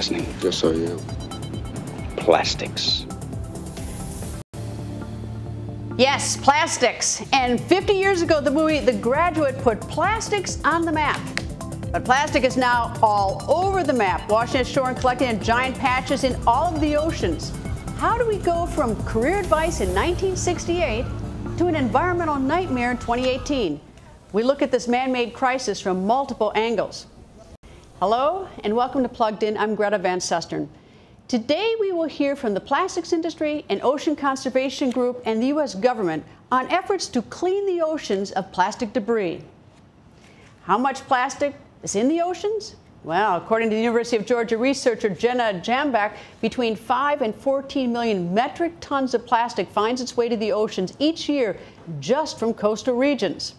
listening, just so you. Plastics. Yes, plastics. And 50 years ago, the movie The Graduate put plastics on the map. But plastic is now all over the map, washing ashore and collecting in giant patches in all of the oceans. How do we go from career advice in 1968 to an environmental nightmare in 2018? We look at this man-made crisis from multiple angles. Hello, and welcome to Plugged In. I'm Greta Van Susteren. Today, we will hear from the plastics industry, an ocean conservation group, and the U.S. government on efforts to clean the oceans of plastic debris. How much plastic is in the oceans? Well, according to the University of Georgia researcher Jenna Jambak, between 5 and 14 million metric tons of plastic finds its way to the oceans each year just from coastal regions.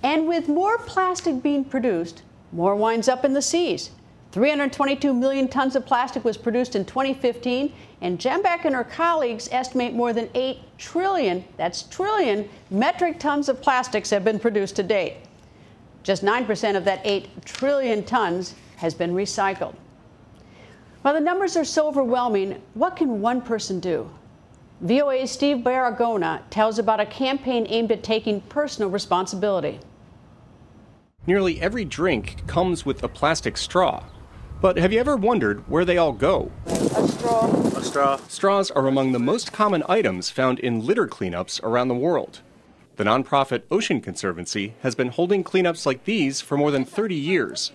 And with more plastic being produced, more winds up in the seas. 322 million tons of plastic was produced in 2015, and Jambak and her colleagues estimate more than 8 trillion, that's trillion, metric tons of plastics have been produced to date. Just 9% of that 8 trillion tons has been recycled. While the numbers are so overwhelming, what can one person do? VOA's Steve Baragona tells about a campaign aimed at taking personal responsibility. Nearly every drink comes with a plastic straw. But have you ever wondered where they all go? A straw. A straw. Straws are among the most common items found in litter cleanups around the world. The nonprofit Ocean Conservancy has been holding cleanups like these for more than 30 years.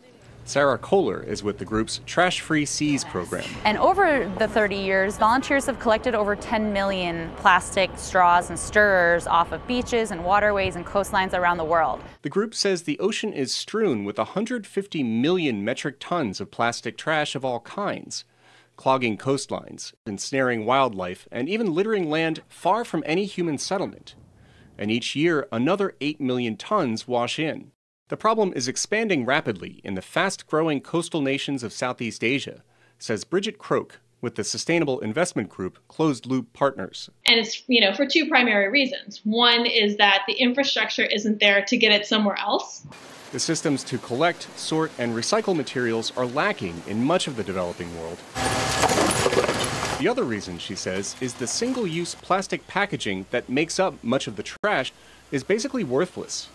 Sarah Kohler is with the group's Trash Free Seas program. And over the 30 years, volunteers have collected over 10 million plastic straws and stirrers off of beaches and waterways and coastlines around the world. The group says the ocean is strewn with 150 million metric tons of plastic trash of all kinds, clogging coastlines, ensnaring wildlife, and even littering land far from any human settlement. And each year, another 8 million tons wash in. The problem is expanding rapidly in the fast-growing coastal nations of Southeast Asia, says Bridget Croak with the sustainable investment group Closed Loop Partners. And it's, for two primary reasons. One is that the infrastructure isn't there to get it somewhere else. The systems to collect, sort, and recycle materials are lacking in much of the developing world. The other reason, she says, is the single-use plastic packaging that makes up much of the trash is basically worthless.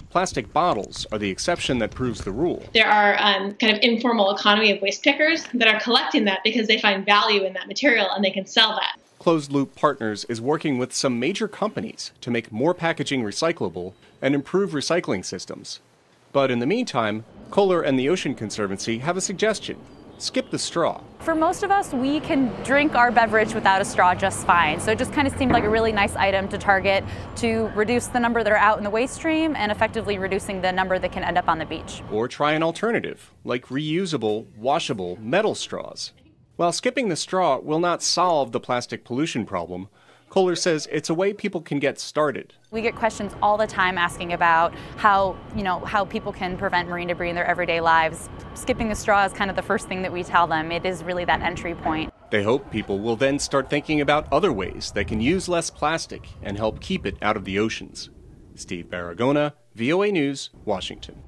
Plastic bottles are the exception that proves the rule. There are kind of informal economy of waste pickers that are collecting that because they find value in that material and they can sell that. Closed Loop Partners is working with some major companies to make more packaging recyclable and improve recycling systems. But in the meantime, Kohler and the Ocean Conservancy have a suggestion. Skip the straw. For most of us, we can drink our beverage without a straw just fine. So it just kind of seemed like a really nice item to target to reduce the number that are out in the waste stream and effectively reducing the number that can end up on the beach. Or try an alternative, like reusable, washable metal straws. While skipping the straw will not solve the plastic pollution problem, Kohler says it's a way people can get started. We get questions all the time asking about how people can prevent marine debris in their everyday lives. Skipping the straw is kind of the first thing that we tell them. It is really that entry point. They hope people will then start thinking about other ways they can use less plastic and help keep it out of the oceans. Steve Baragona, VOA News, Washington.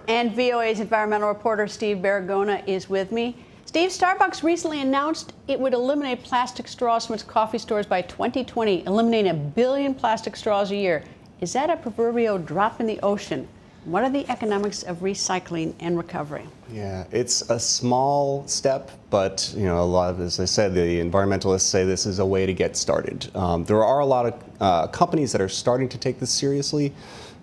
And VOA's environmental reporter Steve Baragona is with me. Steve, Starbucks recently announced it would eliminate plastic straws from its coffee stores by 2020, eliminating 1 billion plastic straws a year. Is that a proverbial drop in the ocean? What are the economics of recycling and recovery? Yeah, it's a small step, but a lot of, as I said, the environmentalists say this is a way to get started. There are a lot of companies that are starting to take this seriously.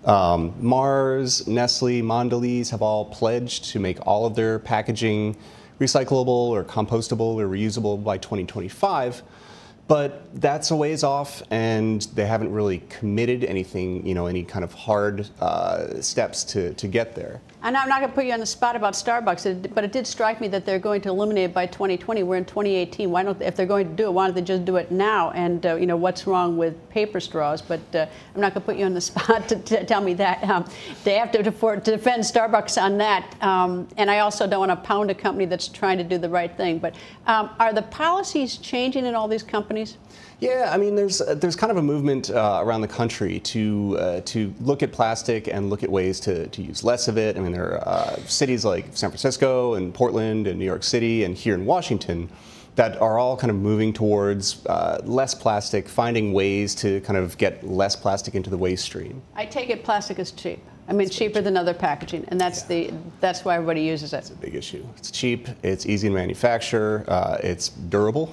Mars, Nestle, Mondelez have all pledged to make all of their packaging recyclable or compostable or reusable by 2025. But that's a ways off, and they haven't really committed anything, any kind of hard steps to get there. And I'm not going to put you on the spot about Starbucks, but it did strike me that they're going to eliminate it by 2020. We're in 2018. Why don't, if they're going to do it, why don't they just do it now? And what's wrong with paper straws? But I'm not going to put you on the spot to tell me that. They have to defend Starbucks on that. And I also don't want to pound a company that's trying to do the right thing. But are the policies changing in all these companies? Yeah, I mean, there's kind of a movement around the country to look at plastic and look at ways to use less of it. I mean, there are cities like San Francisco and Portland and New York City and here in Washington that are all kind of moving towards less plastic, finding ways to kind of get less plastic into the waste stream. I take it plastic is cheap. I mean, cheaper than other packaging, and that's why everybody uses it. It's a big issue. It's cheap, it's easy to manufacture, it's durable,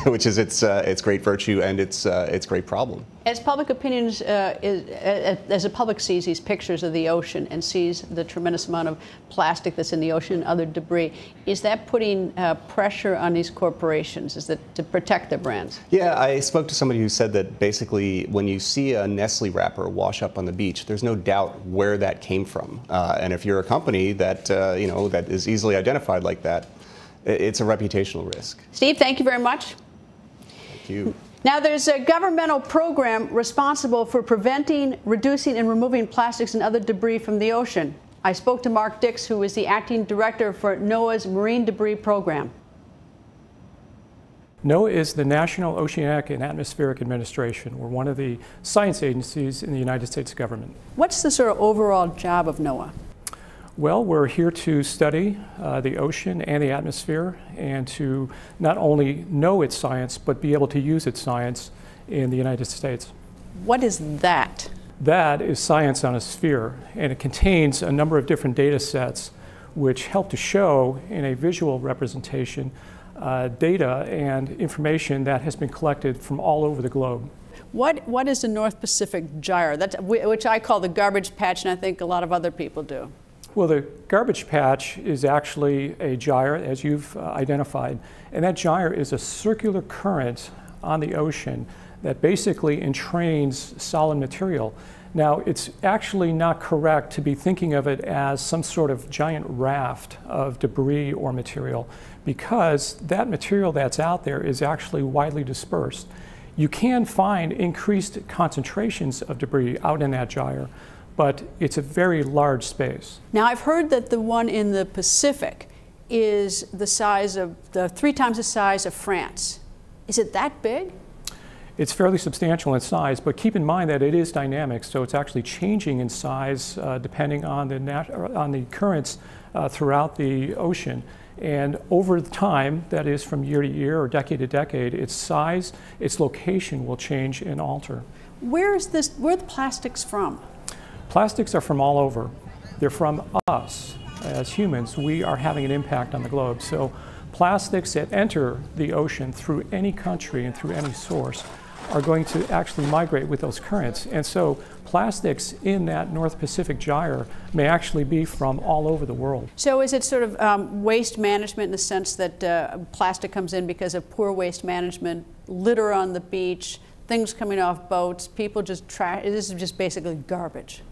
which is its great virtue and its great problem. As public opinions, as the public sees these pictures of the ocean and sees the tremendous amount of plastic that's in the ocean and other debris, is that putting pressure on these corporations? Is that to protect their brands? Yeah, I spoke to somebody who said that basically when you see a Nestle wrapper wash up on the beach, there's no doubt where that came from. And if you're a company that that is easily identified like that, it's a reputational risk. Steve, thank you very much. Thank you. Now, there's a governmental program responsible for preventing, reducing, and removing plastics and other debris from the ocean. I spoke to Mark Dix, who is the acting director for NOAA's Marine Debris Program. NOAA is the National Oceanic and Atmospheric Administration. We're one of the science agencies in the United States government. What's the sort of overall job of NOAA? Well, we're here to study the ocean and the atmosphere and to not only know its science, but be able to use its science in the United States. What is that? That is science on a sphere, and it contains a number of different data sets which help to show in a visual representation data and information that has been collected from all over the globe. What is the North Pacific Gyre, which I call the garbage patch, and I think a lot of other people do? Well, the garbage patch is actually a gyre, as you've identified, and that gyre is a circular current on the ocean that basically entrains solid material. Now, it's actually not correct to be thinking of it as some sort of giant raft of debris or material, because that material that's out there is actually widely dispersed. You can find increased concentrations of debris out in that gyre, but it's a very large space. Now, I've heard that the one in the Pacific is the size of 3 times the size of France. Is it that big? It's fairly substantial in size, but keep in mind that it is dynamic, so it's actually changing in size depending on the currents throughout the ocean. And over time, that is from year to year or decade to decade, its size, its location will change and alter. Where are the plastics from? Plastics are from all over. They're from us as humans. We are having an impact on the globe. So plastics that enter the ocean through any country and through any source are going to actually migrate with those currents. And so plastics in that North Pacific gyre may actually be from all over the world. So is it sort of waste management in the sense that plastic comes in because of poor waste management, litter on the beach, things coming off boats, people just trash? This is just basically garbage.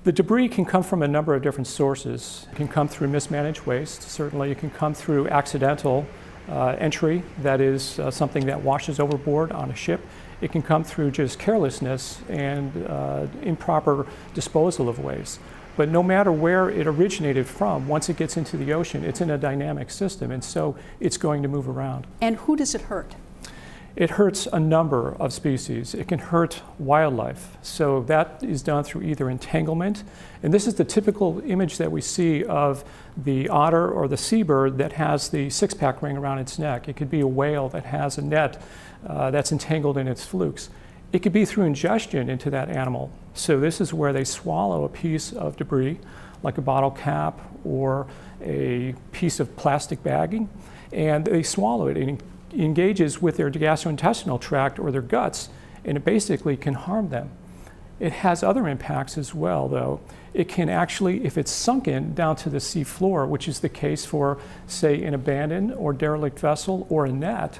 The debris can come from a number of different sources. It can come through mismanaged waste, certainly. It can come through accidental entry, that is something that washes overboard on a ship. It can come through just carelessness and improper disposal of waste. But no matter where it originated from, once it gets into the ocean, it's in a dynamic system, and so it's going to move around. And who does it hurt? It hurts a number of species. It can hurt wildlife. So that is done through either entanglement, and this is the typical image that we see of the otter or the seabird that has the six-pack ring around its neck. It could be a whale that has a net that's entangled in its flukes. It could be through ingestion into that animal. So this is where they swallow a piece of debris, like a bottle cap or a piece of plastic bagging, and they swallow it. And engages with their gastrointestinal tract or their guts, and it basically can harm them. It has other impacts as well, though. It can actually, if it's sunken down to the sea floor, which is the case for, say, an abandoned or derelict vessel or a net,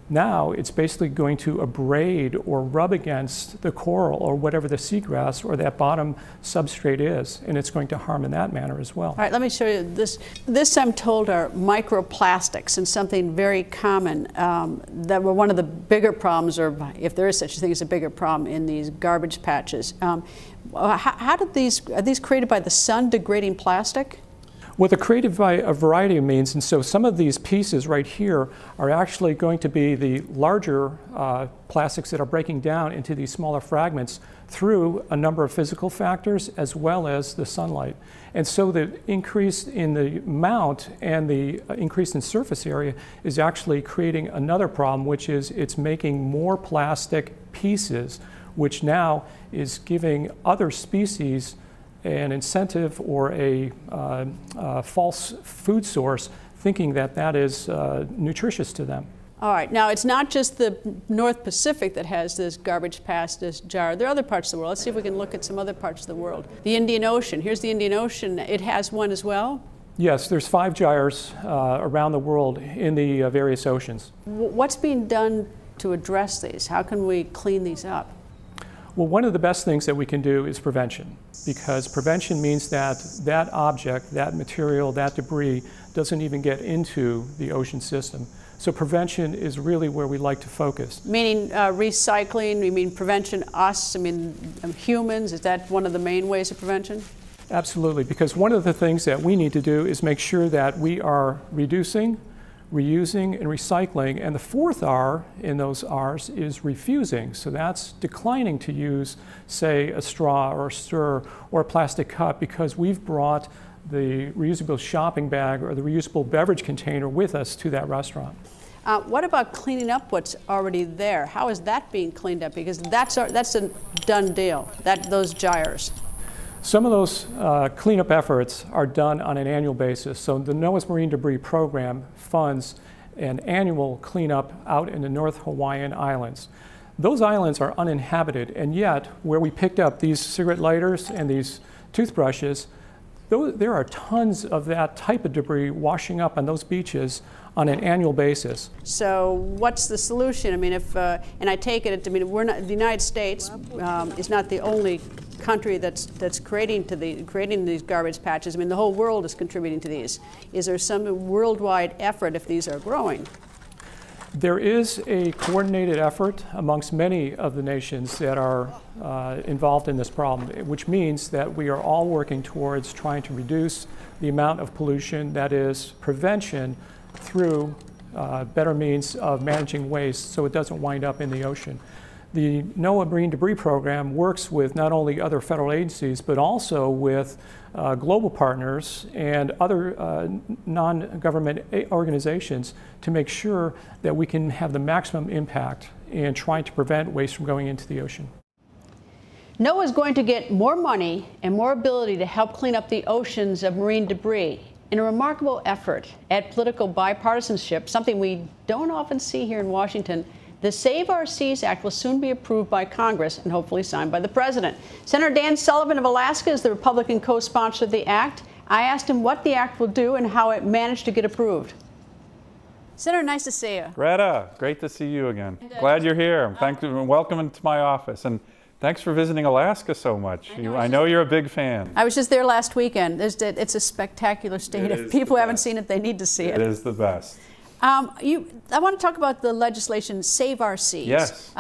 now it's basically going to abrade or rub against the coral or whatever the seagrass or that bottom substrate is, and it's going to harm in that manner as well. All right, let me show you this. This, I'm told, are microplastics, and something very common that were one of the bigger problems, or if there is such a thing as a bigger problem, in these garbage patches. Are these created by the sun degrading plastic? Well, they're created by a variety of means, and so some of these pieces right here are actually going to be the larger plastics that are breaking down into these smaller fragments through a number of physical factors as well as the sunlight. And so the increase in the amount and the increase in surface area is actually creating another problem, which is it's making more plastic pieces, which now is giving other species an incentive or a false food source, thinking that that is nutritious to them. All right, now it's not just the North Pacific that has this garbage patch, this jar. There are other parts of the world. Let's see if we can look at some other parts of the world. The Indian Ocean. Here's the Indian Ocean. It has one as well? Yes, there's 5 gyres around the world in the various oceans. What's being done to address these? How can we clean these up? Well, one of the best things that we can do is prevention, because prevention means that that object, that material, that debris doesn't even get into the ocean system. So prevention is really where we like to focus. Meaning recycling, you mean prevention us, I mean humans, is that one of the main ways of prevention? Absolutely, because one of the things that we need to do is make sure that we are reducing, reusing, and recycling. And the 4th R in those R's is refusing. So that's declining to use, say, a straw or a stir or a plastic cup, because we've brought the reusable shopping bag or the reusable beverage container with us to that restaurant. What about cleaning up what's already there? How is that being cleaned up? Because that's a done deal, those gyres. Some of those cleanup efforts are done on an annual basis. So the NOAA's Marine Debris Program funds an annual cleanup out in the North Hawaiian Islands. Those islands are uninhabited, and yet where we picked up these cigarette lighters and these toothbrushes, there are tons of that type of debris washing up on those beaches on an annual basis. So what's the solution? I mean, and I take it, the United States is not the only country that's creating these garbage patches. I mean, the whole world is contributing to these. Is there some worldwide effort if these are growing? There is a coordinated effort amongst many of the nations that are involved in this problem, which means that we are all working towards trying to reduce the amount of pollution, that is prevention, through better means of managing waste so it doesn't wind up in the ocean. The NOAA Marine Debris Program works with not only other federal agencies, but also with global partners and other non-government organizations to make sure that we can have the maximum impact in trying to prevent waste from going into the ocean. NOAA is going to get more money and more ability to help clean up the oceans of marine debris in a remarkable effort at political bipartisanship, something we don't often see here in Washington. The Save Our Seas Act will soon be approved by Congress and hopefully signed by the President. Senator Dan Sullivan of Alaska is the Republican co-sponsor of the act. I asked him what the act will do and how it managed to get approved. Senator, nice to see you. Greta, great to see you again. Glad you're here. Thank you and welcome to my office. And thanks for visiting Alaska so much. I know you're a big fan. I was just there last weekend. It's a spectacular state. If people haven't seen it, they need to see it. It is the best. I want to talk about the legislation, Save Our Seas. Yes.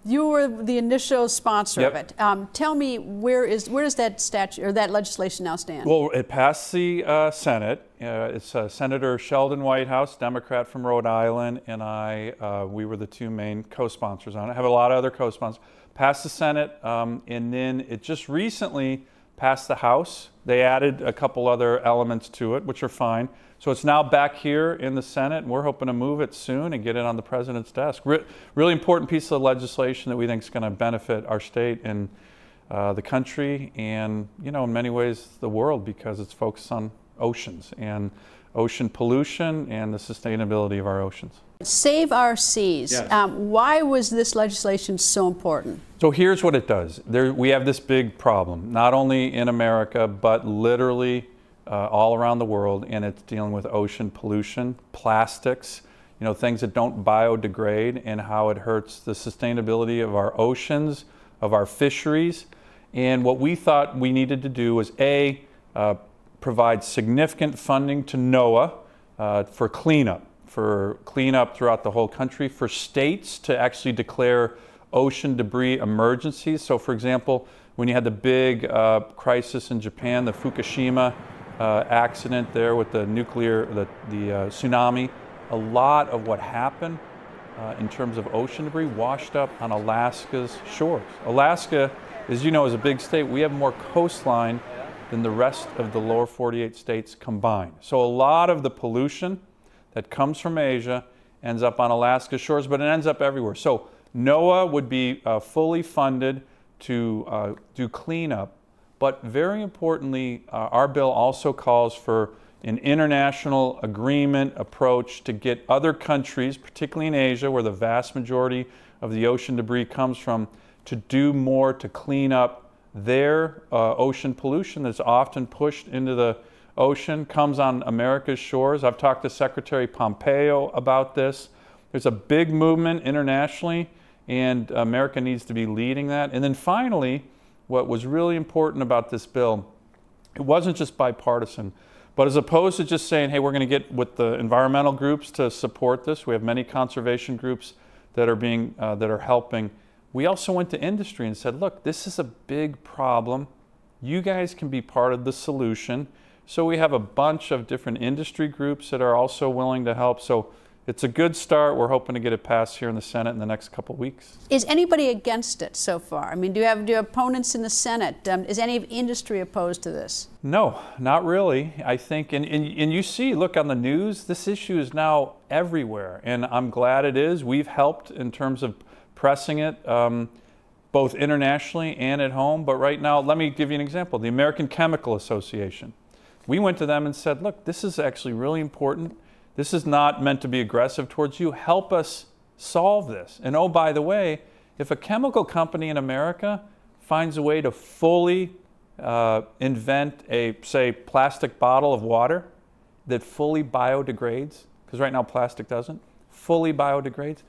You were the initial sponsor of it. Tell me, where does that statute or that legislation now stand? Well, it passed the Senate. It's Senator Sheldon Whitehouse, Democrat from Rhode Island, and I. We were the 2 main co-sponsors on it. I have a lot of other co-sponsors. Passed the Senate, and then it just recently passed the House. They added a couple other elements to it, which are fine. So it's now back here in the Senate, and we're hoping to move it soon and get it on the President's desk. Really important piece of legislation that we think is going to benefit our state and the country and, you know, in many ways the world, because it's focused on oceans and ocean pollution and the sustainability of our oceans. Save Our Seas. Yes. Why was this legislation so important? So here's what it does. We have this big problem, not only in America, but literally all around the world, and it's dealing with ocean pollution, plastics, you know, things that don't biodegrade, and how it hurts the sustainability of our oceans, of our fisheries. And what we thought we needed to do was provide significant funding to NOAA for cleanup throughout the whole country, for states to actually declare ocean debris emergencies. So for example, when you had the big crisis in Japan, the Fukushima accident there with the tsunami. A lot of what happened in terms of ocean debris washed up on Alaska's shores. Alaska, as you know, is a big state. We have more coastline than the rest of the lower 48 states combined. So a lot of the pollution that comes from Asia ends up on Alaska's shores, but it ends up everywhere. So NOAA would be fully funded to do cleanup, but very importantly, our bill also calls for an international agreement approach to get other countries, particularly in Asia, where the vast majority of the ocean debris comes from, to do more to clean up their ocean pollution that's often pushed into the ocean, comes on America's shores. I've talked to Secretary Pompeo about this. There's a big movement internationally, and America needs to be leading that. And then finally, what was really important about this bill, it wasn't just bipartisan, but as opposed to just saying, hey, we're going to get with the environmental groups to support this, we have many conservation groups that are helping. We also went to industry and said, look, this is a big problem. You guys can be part of the solution. So we have a bunch of different industry groups that are also willing to help. So it's a good start. We're hoping to get it passed here in the Senate in the next couple of weeks. Is anybody against it so far? I mean, do you have opponents in the Senate? Is any industry opposed to this? No, not really. I think, and you see, look on the news, this issue is now everywhere, and I'm glad it is. We've helped in terms of pressing it, both internationally and at home. But right now, let me give you an example. The American Chemical Association. We went to them and said, look, this is actually really important. This is not meant to be aggressive towards you. Help us solve this. And oh, by the way, if a chemical company in America finds a way to fully invent a, say, plastic bottle of water that fully biodegrades, because right now plastic doesn't, fully biodegrades,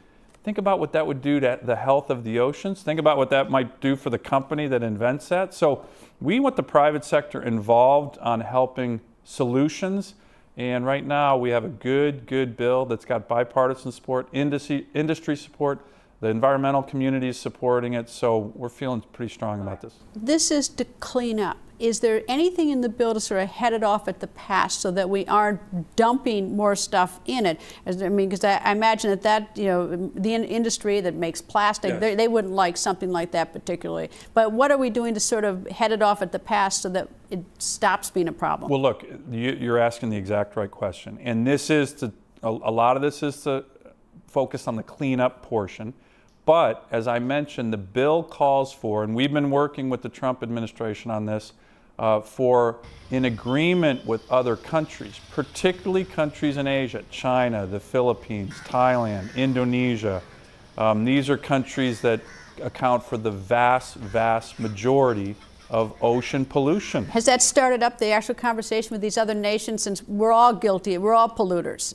think about what that would do to the health of the oceans. Think about what that might do for the company that invents that. So we want the private sector involved on helping solutions. And right now we have a good bill that's got bipartisan support, industry support, the environmental community is supporting it. So we're feeling pretty strong about this. This is to clean up. Is there anything in the bill to sort of head it off at the pass so that we aren't dumping more stuff in it? I mean, because I imagine that you know, the industry that makes plastic, yes, they wouldn't like something like that particularly. But what are we doing to sort of head it off at the pass so that it stops being a problem? Well, look, you're asking the exact right question. And this is to, a lot of this is to focus on the cleanup portion. But as I mentioned, the bill calls for, and we've been working with the Trump administration on this, for an agreement with other countries, particularly countries in Asia, China, the Philippines, Thailand, Indonesia. These are countries that account for the vast majority of ocean pollution. Has that started up the actual conversation with these other nations, since we're all guilty, we're all polluters?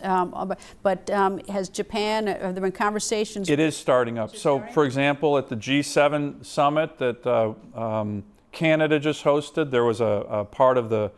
But has Japan, have there been conversations? It is starting up. So, for example, at the G7 summit that Canada just hosted, there was a part of the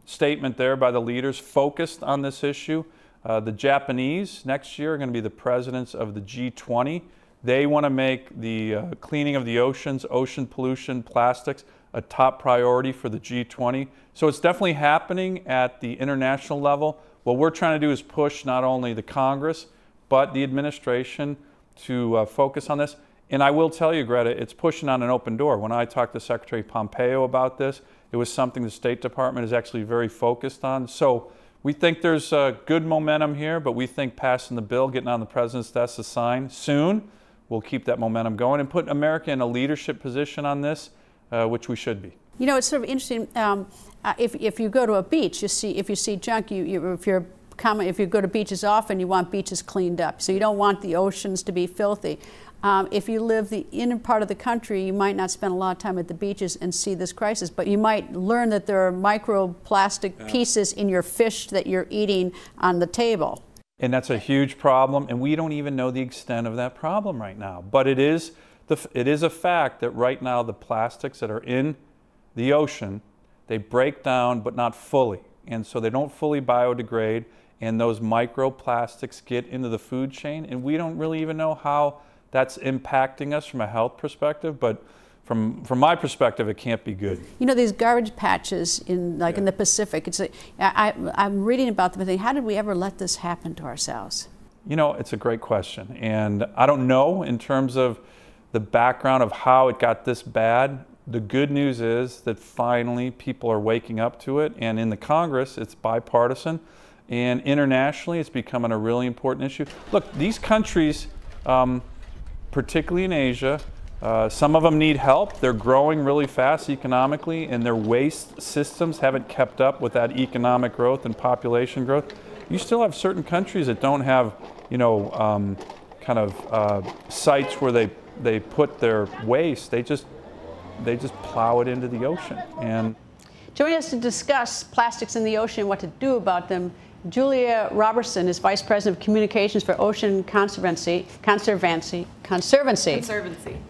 statement there by the leaders focused on this issue. The Japanese next year are going to be the presidents of the G20. They want to make the cleaning of the oceans, ocean pollution, plastics, a top priority for the G20. So it's definitely happening at the international level. What we're trying to do is push not only the Congress, but the administration to focus on this. And I will tell you, Greta, it's pushing on an open door. When I talked to Secretary Pompeo about this, it was something the State Department is actually very focused on. So we think there's good momentum here, but we think passing the bill, getting on the President's desk to sign soon, will keep that momentum going and put America in a leadership position on this, which we should be. You know, it's sort of interesting. If you go to a beach, if you see junk, if you go to beaches often, you want beaches cleaned up. So you don't want the oceans to be filthy. If you live the inner part of the country, you might not spend a lot of time at the beaches and see this crisis, but you might learn that there are microplastic pieces in your fish that you're eating on the table. And that's a huge problem, and we don't even know the extent of that problem right now. But it is a fact that right now the plastics that are in the ocean, they break down but not fully. And so they don't fully biodegrade, and those microplastics get into the food chain, and we don't really even know how that's impacting us from a health perspective. But from my perspective, it can't be good. You know, these garbage patches in in the Pacific, it's I'm reading about them and thinking, how did we ever let this happen to ourselves? You know, it's a great question. And I don't know in terms of the background of how it got this bad. The good news is that finally people are waking up to it. And in the Congress, it's bipartisan. And internationally, it's becoming a really important issue. Look, these countries, particularly in Asia, some of them need help. They're growing really fast economically, and their waste systems haven't kept up with that economic growth and population growth. You still have certain countries that don't have, you know, sites where they put their waste. They just plow it into the ocean. And joining us to discuss plastics in the ocean and what to do about them, Julia Robertson is Vice President of Communications for Ocean Conservancy.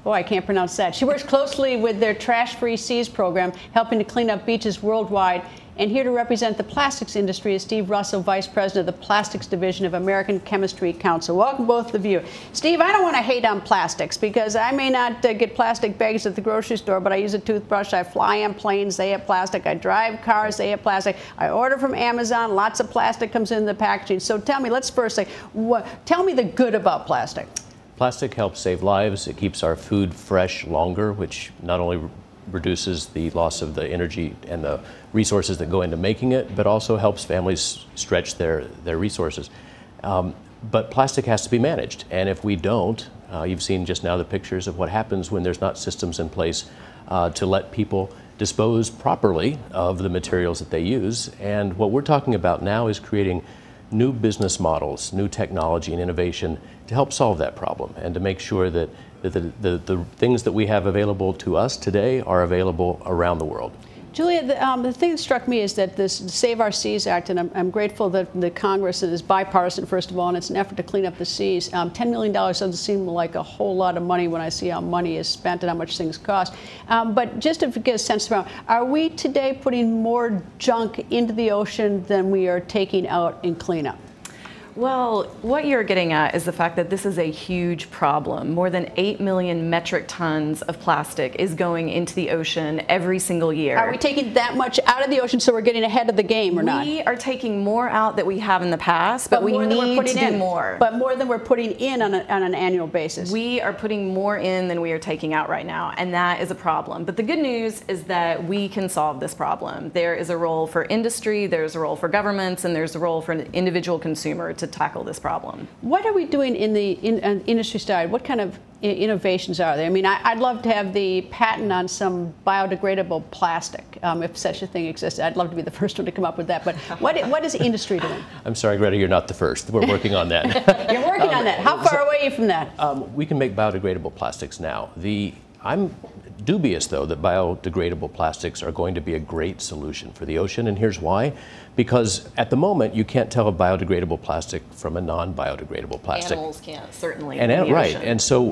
Boy, I can't pronounce that. She works closely with their Trash-Free Seas program, helping to clean up beaches worldwide. And here to represent the plastics industry is Steve Russell, Vice President of the Plastics Division of American Chemistry Council. Welcome, both of you. Steve, I don't want to hate on plastics because I may not get plastic bags at the grocery store, but I use a toothbrush. I fly on planes, they have plastic. I drive cars, they have plastic. I order from Amazon, lots of plastic comes in the packaging. So tell me, let's first say, tell me the good about plastic. Plastic helps save lives. It keeps our food fresh longer, which not only reduces the loss of the energy and the resources that go into making it, but also helps families stretch their resources. But plastic has to be managed, and if we don't, you've seen just now the pictures of what happens when there's not systems in place to let people dispose properly of the materials that they use. And what we're talking about now is creating new business models, new technology and innovation to help solve that problem and to make sure that the things that we have available to us today are available around the world. Julia, the thing that struck me is that this Save Our Seas Act, and I'm grateful that the Congress is bipartisan, first of all, and it's an effort to clean up the seas. $10 million doesn't seem like a whole lot of money when I see how money is spent and how much things cost. But just to get a sense of, are we today putting more junk into the ocean than we are taking out in cleanup? Well, what you're getting at is the fact that this is a huge problem. More than 8 million metric tons of plastic is going into the ocean every single year. Are we taking that much out of the ocean so we're getting ahead of the game or not? We are taking more out than we have in the past, but we need to do more. But more than we're putting in on an annual basis. We are putting more in than we are taking out right now, and that is a problem. But the good news is that we can solve this problem. There is a role for industry, there's a role for governments, and there's a role for an individual consumer to tackle this problem. What are we doing in the industry side? What kind of innovations are there? I mean, I'd love to have the patent on some biodegradable plastic, if such a thing exists. I'd love to be the first one to come up with that. But what is the industry doing? I'm sorry, Greta, you're not the first. We're working on that. You're working on that. How far away are you from that? We can make biodegradable plastics now. I'm dubious, though, that biodegradable plastics are going to be a great solution for the ocean, and here's why. Because at the moment, you can't tell a biodegradable plastic from a non-biodegradable plastic. Animals can't, certainly. Right, and so...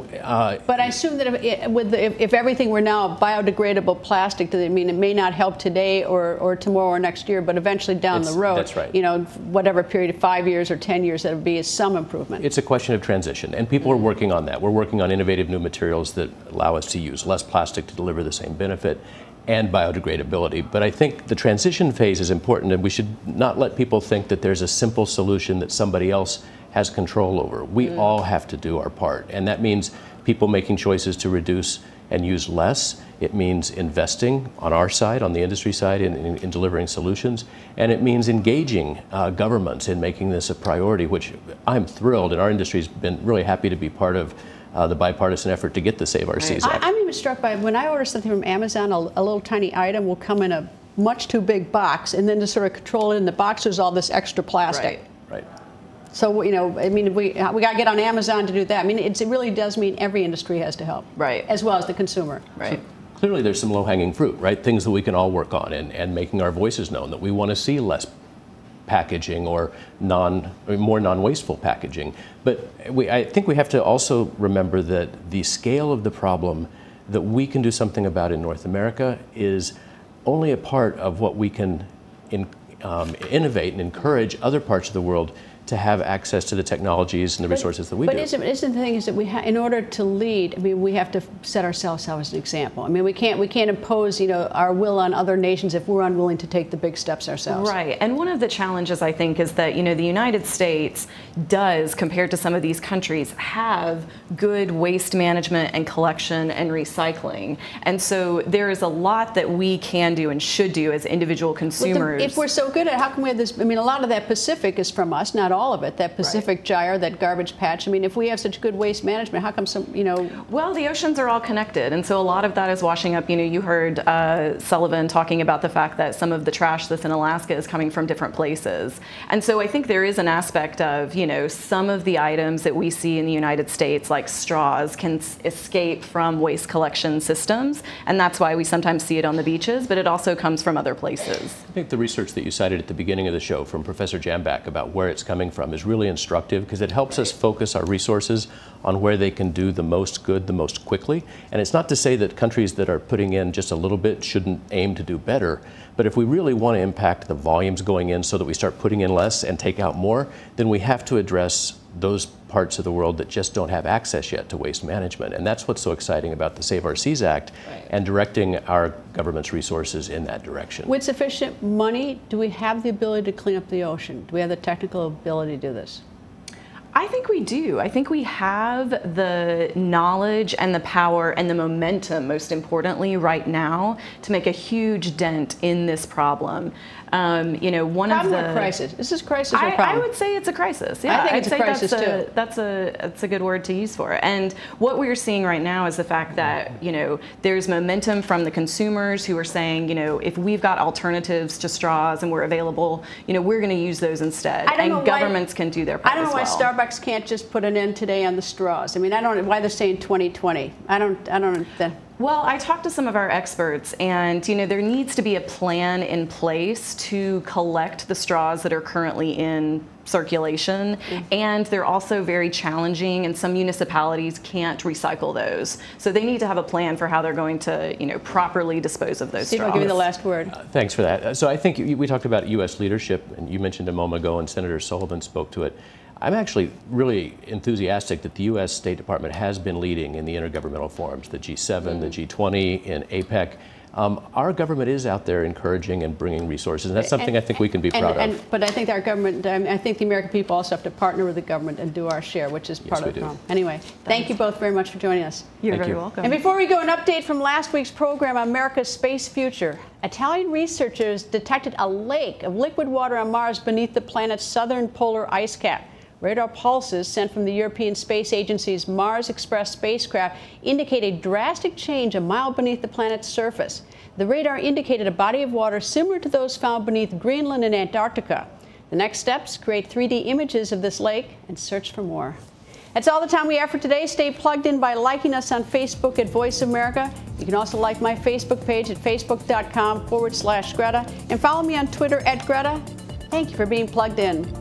but I assume that if everything were now biodegradable plastic, does it mean it may not help today or tomorrow or next year, but eventually down the road, that's right. You know, whatever period of 5 years or 10 years, that would be some improvement. It's a question of transition, and people are working on that. We're working on innovative new materials that allow us to use less plastic to deliver the same benefit and biodegradability. But I think the transition phase is important, and we should not let people think that there's a simple solution that somebody else has control over. We all have to do our part, and that means people making choices to reduce and use less. It means investing on our side, on the industry side, in delivering solutions, and it means engaging governments in making this a priority, which I'm thrilled, and our industry's been really happy to be part of the bipartisan effort to get the Save Our Seas Act. I'm even struck by when I order something from Amazon, a little tiny item will come in a much too big box, and then to sort of control it in the box, there's all this extra plastic. Right. So, you know, I mean, we got to get on Amazon to do that. I mean, it really does mean every industry has to help. Right. As well as the consumer. Right. So clearly there's some low-hanging fruit, right? Things that we can all work on and making our voices known, that we want to see less packaging or more non-wasteful packaging. But I think we have to also remember that the scale of the problem that we can do something about in North America is only a part of what we can innovate and encourage other parts of the world to have access to the technologies and the resources that we do. But isn't the thing is that in order to lead, I mean, we have to set ourselves out as an example. I mean, we can't impose, you know, our will on other nations if we're unwilling to take the big steps ourselves. Right. And one of the challenges, I think, is that, you know, the United States does, compared to some of these countries, have good waste management and collection and recycling. And so there is a lot that we can do and should do as individual consumers. If we're so good at it, how come we have this? I mean, a lot of that Pacific is from us, not all of it. That Pacific gyre, that garbage patch. I mean, if we have such good waste management, how come some, you know? Well, the oceans are all connected, and so a lot of that is washing up. You know, you heard Sullivan talking about the fact that some of the trash that's in Alaska is coming from different places. And so I think there is an aspect of, you know, some of the items that we see in the United States, like straws, can escape from waste collection systems, and that's why we sometimes see it on the beaches, but it also comes from other places. I think the research that you cited at the beginning of the show from Professor Jambak about where it's coming from is really instructive, because it helps us focus our resources on where they can do the most good the most quickly. And it's not to say that countries that are putting in just a little bit shouldn't aim to do better, but if we really want to impact the volumes going in so that we start putting in less and take out more, then we have to address those parts of the world that just don't have access yet to waste management. And that's what's so exciting about the Save Our Seas Act and directing our government's resources in that direction. With sufficient money, do we have the ability to clean up the ocean? Do we have the technical ability to do this? I think we do. I think we have the knowledge and the power and the momentum, most importantly, right now, to make a huge dent in this problem. You know, one problem of the or crisis. This is crisis or problem? I would say it's a crisis. Yeah, I think it's a crisis too. That's a good word to use for it. And what we're seeing right now is the fact that, you know, there's momentum from the consumers who are saying, you know, if we've got alternatives to straws and we're available, you know, we're going to use those instead. And governments can do their part. I don't know why Starbucks can't just put an end today on the straws. I mean, I don't know why they're saying 2020. I don't understand. Well, I talked to some of our experts, and you know, there needs to be a plan in place to collect the straws that are currently in circulation, and they're also very challenging, and some municipalities can't recycle those. So they need to have a plan for how they're going to, you know, properly dispose of those Steve, straws. I'll give you the last word. Thanks for that. So I think we talked about U.S. leadership, and you mentioned a moment ago, and Senator Sullivan spoke to it. I'm actually really enthusiastic that the U.S. State Department has been leading in the intergovernmental forums, the G7, the G20, in APEC. Our government is out there encouraging and bringing resources, and that's something I think we can be proud of. But I think our government, I think the American people also have to partner with the government and do our share, which is part of the problem. Anyway, thank you both very much for joining us. You're very welcome. And before we go, an update from last week's program, America's Space Future. Italian researchers detected a lake of liquid water on Mars beneath the planet's southern polar ice cap. Radar pulses sent from the European Space Agency's Mars Express spacecraft indicate a drastic change a mile beneath the planet's surface. The radar indicated a body of water similar to those found beneath Greenland and Antarctica. The next steps, create 3D images of this lake and search for more. That's all the time we have for today. Stay plugged in by liking us on Facebook at Voice America. You can also like my Facebook page at facebook.com/Greta and follow me on Twitter at Greta. Thank you for being plugged in.